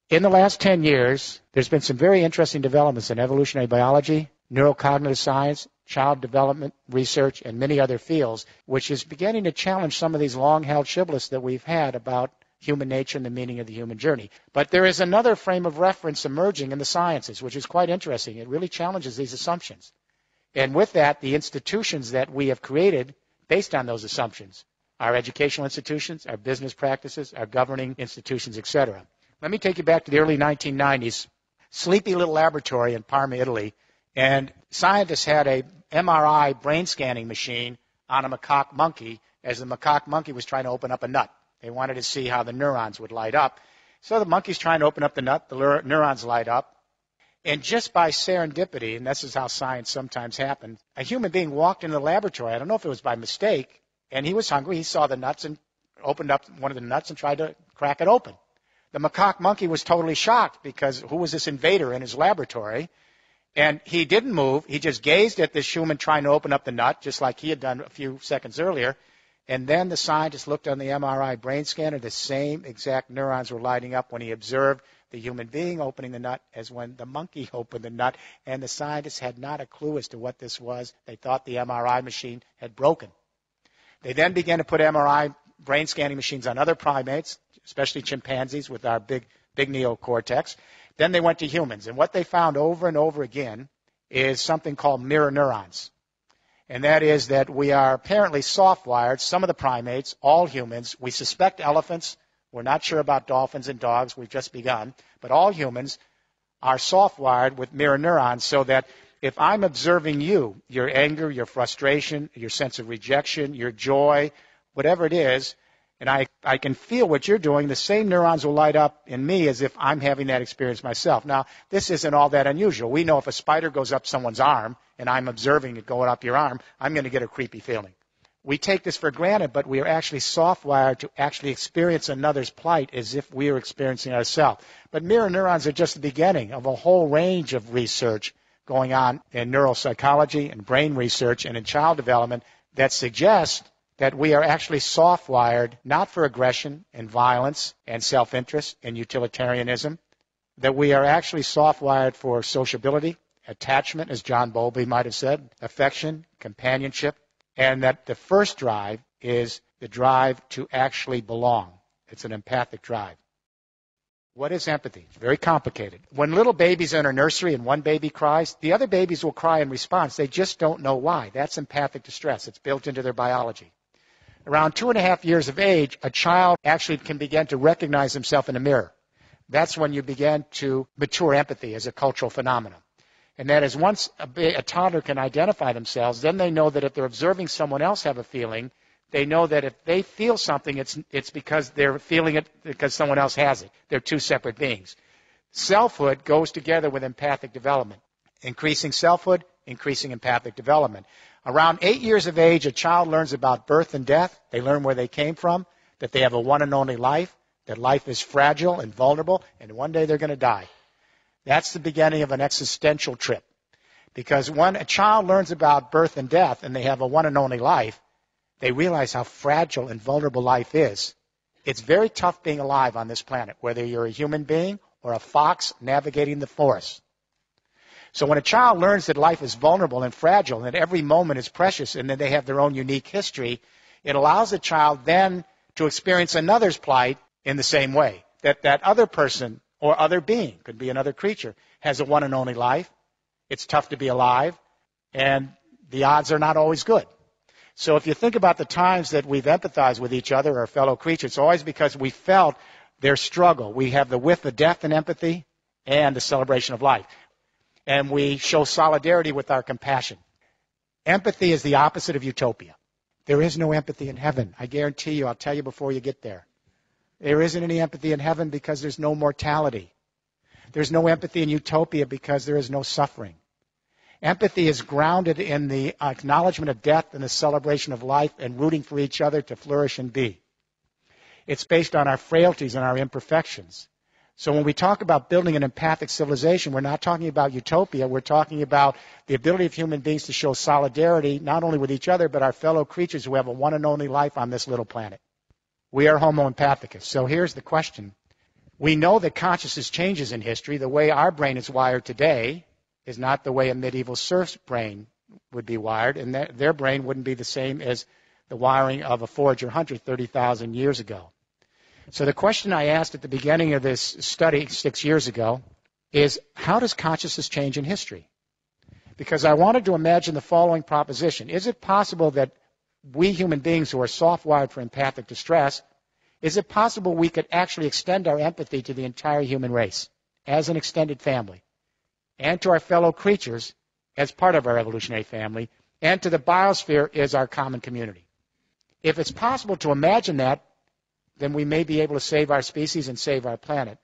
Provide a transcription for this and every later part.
In the last 10 years, there's been some very interesting developments in evolutionary biology, neurocognitive science, child development research, and many other fields, which is beginning to challenge some of these long-held shibboleths that we've had about human nature and the meaning of the human journey. But there is another frame of reference emerging in the sciences, which is quite interesting. It really challenges these assumptions. And with that, the institutions that we have created based on those assumptions, our educational institutions, our business practices, our governing institutions, etc. Let me take you back to the early 1990s, sleepy little laboratory in Parma, Italy, and scientists had a MRI brain scanning machine on a macaque monkey as the macaque monkey was trying to open up a nut. They wanted to see how the neurons would light up. So the monkey's trying to open up the nut, the neurons light up, and just by serendipity, and this is how science sometimes happens, a human being walked into the laboratory. I don't know if it was by mistake, and he was hungry. He saw the nuts and opened up one of the nuts and tried to crack it open. The macaque monkey was totally shocked because who was this invader in his laboratory? And he didn't move. He just gazed at this human trying to open up the nut, just like he had done a few seconds earlier. And then the scientist looked on the MRI brain scanner. The same exact neurons were lighting up when he observed the human being opening the nut as when the monkey opened the nut. And the scientists had not a clue as to what this was. They thought the MRI machine had broken. They then began to put MRI brain scanning machines on other primates, especially chimpanzees with our big neocortex. Then they went to humans. And what they found over and over again is something called mirror neurons. And that is that we are apparently soft-wired, some of the primates, all humans. We suspect elephants. We're not sure about dolphins and dogs. We've just begun. But all humans are soft-wired with mirror neurons so that if I'm observing you, your anger, your frustration, your sense of rejection, your joy, whatever it is, and I can feel what you're doing, the same neurons will light up in me as if I'm having that experience myself. Now, this isn't all that unusual. We know if a spider goes up someone's arm and I'm observing it going up your arm, I'm going to get a creepy feeling. We take this for granted, but we are actually soft-wired to actually experience another's plight as if we are experiencing ourselves. But mirror neurons are just the beginning of a whole range of research going on in neuropsychology and brain research and in child development that suggests that we are actually soft-wired not for aggression and violence and self-interest and utilitarianism, that we are actually soft-wired for sociability, attachment, as John Bowlby might have said, affection, companionship, and that the first drive is the drive to actually belong. It's an empathic drive. What is empathy? It's very complicated. When little babies enter nursery and one baby cries, the other babies will cry in response. They just don't know why. That's empathic distress. It's built into their biology. Around 2.5 years of age, a child actually can begin to recognize himself in a mirror. That's when you begin to mature empathy as a cultural phenomenon. And that is once a toddler can identify themselves, then they know that if they're observing someone else have a feeling, they know that if they feel something, it's because they're feeling it because someone else has it. They're two separate beings. Selfhood goes together with empathic development. Increasing selfhood, increasing empathic development. Around 8 years of age, a child learns about birth and death. They learn where they came from, that they have a one and only life, that life is fragile and vulnerable, and one day they're going to die. That's the beginning of an existential trip. Because when a child learns about birth and death and they have a one and only life, they realize how fragile and vulnerable life is. It's very tough being alive on this planet, whether you're a human being or a fox navigating the forest. So when a child learns that life is vulnerable and fragile and that every moment is precious and that they have their own unique history, it allows the child then to experience another's plight in the same way. That other person or other being, could be another creature, has a one and only life. It's tough to be alive, and the odds are not always good. So if you think about the times that we've empathized with each other, our fellow creatures, it's always because we felt their struggle. We have the width of death in empathy and the celebration of life. And we show solidarity with our compassion. Empathy is the opposite of utopia. There is no empathy in heaven. I guarantee you, I'll tell you before you get there. There isn't any empathy in heaven because there's no mortality. There's no empathy in utopia because there is no suffering. Empathy is grounded in the acknowledgement of death and the celebration of life and rooting for each other to flourish and be. It's based on our frailties and our imperfections. So when we talk about building an empathic civilization, we're not talking about utopia. We're talking about the ability of human beings to show solidarity not only with each other, but our fellow creatures who have a one and only life on this little planet. We are Homo empathicus. So here's the question. We know that consciousness changes in history. The way our brain is wired today is not the way a medieval serf's brain would be wired, and their brain wouldn't be the same as the wiring of a forager hunter 30,000 years ago. So the question I asked at the beginning of this study 6 years ago is, how does consciousness change in history? Because I wanted to imagine the following proposition. Is it possible that we human beings who are soft-wired for empathic distress, is it possible we could actually extend our empathy to the entire human race as an extended family, and to our fellow creatures as part of our evolutionary family, and to the biosphere as our common community? If it's possible to imagine that, then we may be able to save our species and save our planet.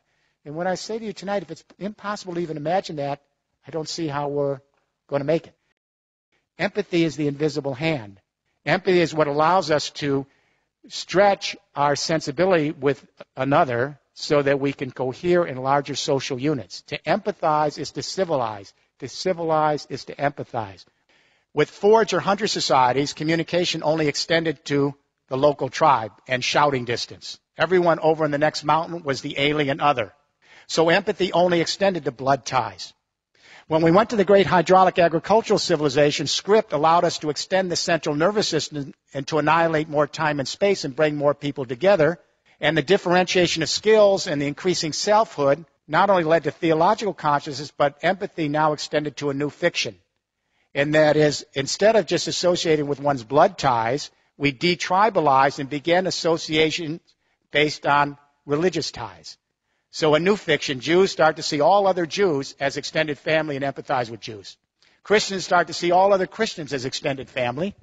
And when I say to you tonight, if it's impossible to even imagine that, I don't see how we're going to make it. Empathy is the invisible hand. Empathy is what allows us to stretch our sensibility with another so that we can cohere in larger social units. To empathize is to civilize. To civilize is to empathize. With forage or hunter societies, communication only extended to the local tribe and shouting distance. Everyone over in the next mountain was the alien other. So empathy only extended to blood ties. When we went to the great hydraulic agricultural civilization, script allowed us to extend the central nervous system and to annihilate more time and space and bring more people together. And the differentiation of skills and the increasing selfhood not only led to theological consciousness, but empathy now extended to a new fiction. And that is, instead of just associating with one's blood ties, we detribalized and began association based on religious ties. So a new fiction, Jews start to see all other Jews as extended family and empathize with Jews. Christians start to see all other Christians as extended family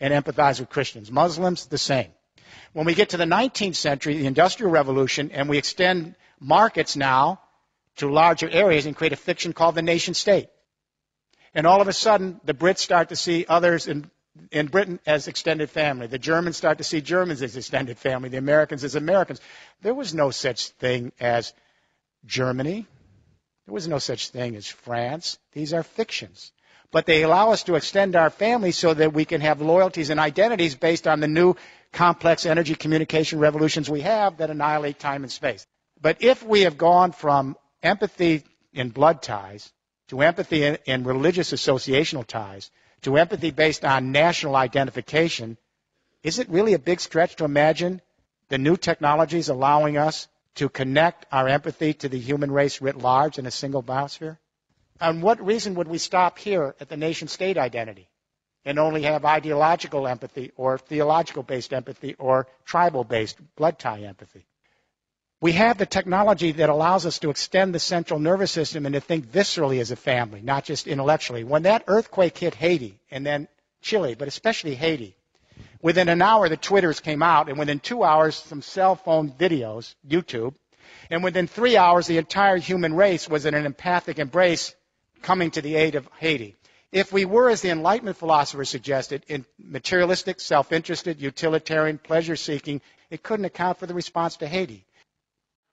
and empathize with Christians. Muslims, the same. When we get to the 19th century, the Industrial Revolution, and we extend markets now to larger areas and create a fiction called the nation state. And all of a sudden, the Brits start to see others in Britain as extended family. The Germans start to see Germans as extended family. The Americans as Americans. There was no such thing as Germany. There was no such thing as France. These are fictions. But they allow us to extend our family so that we can have loyalties and identities based on the new complex energy communication revolutions we have that annihilate time and space. But if we have gone from empathy in blood ties to empathy in religious associational ties, to empathy based on national identification, is it really a big stretch to imagine the new technologies allowing us to connect our empathy to the human race writ large in a single biosphere? On what reason would we stop here at the nation-state identity and only have ideological empathy or theological-based empathy or tribal-based blood tie empathy? We have the technology that allows us to extend the central nervous system and to think viscerally as a family, not just intellectually. When that earthquake hit Haiti, and then Chile, but especially Haiti, within an hour the Twitters came out, and within 2 hours some cell phone videos, YouTube, and within 3 hours the entire human race was in an empathic embrace coming to the aid of Haiti. If we were, as the Enlightenment philosophers suggested, in materialistic, self-interested, utilitarian, pleasure-seeking, it couldn't account for the response to Haiti.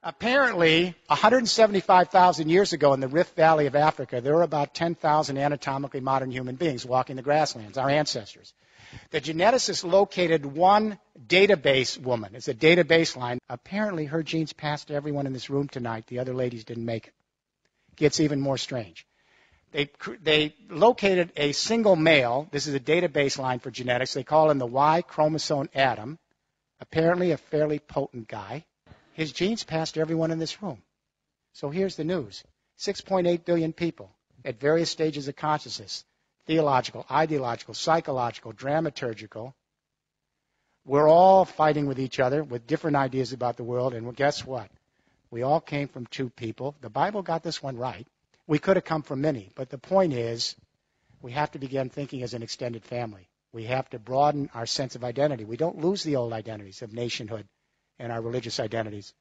Apparently, 175,000 years ago in the Rift Valley of Africa, there were about 10,000 anatomically modern human beings walking the grasslands, our ancestors. The geneticists located one database woman. It's a database line. Apparently, her genes passed to everyone in this room tonight. The other ladies didn't make it. Gets even more strange. They located a single male. This is a database line for genetics. They call him the Y chromosome Adam. Apparently, a fairly potent guy. His genes passed to everyone in this room. So here's the news. 6.8 billion people at various stages of consciousness, theological, ideological, psychological, dramaturgical. We're all fighting with each other with different ideas about the world, and guess what? We all came from two people. The Bible got this one right. We could have come from many, but the point is we have to begin thinking as an extended family. We have to broaden our sense of identity. We don't lose the old identities of nationhood and our religious identities,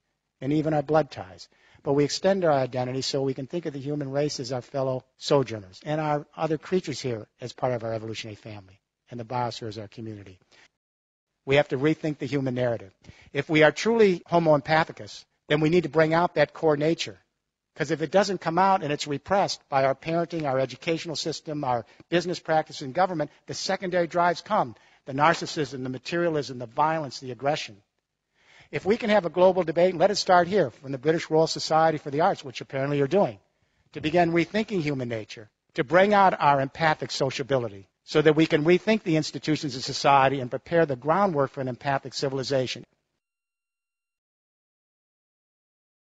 and even our blood ties. But we extend our identity so we can think of the human race as our fellow sojourners and our other creatures here as part of our evolutionary family, and the biosphere as our community. We have to rethink the human narrative. If we are truly homo empathicus, then we need to bring out that core nature. Because if it doesn't come out and it's repressed by our parenting, our educational system, our business practice and government, the secondary drives come. The narcissism, the materialism, the violence, the aggression. If we can have a global debate, let it start here from the British Royal Society for the Arts, which apparently you're doing, to begin rethinking human nature, to bring out our empathic sociability so that we can rethink the institutions of society and prepare the groundwork for an empathic civilization.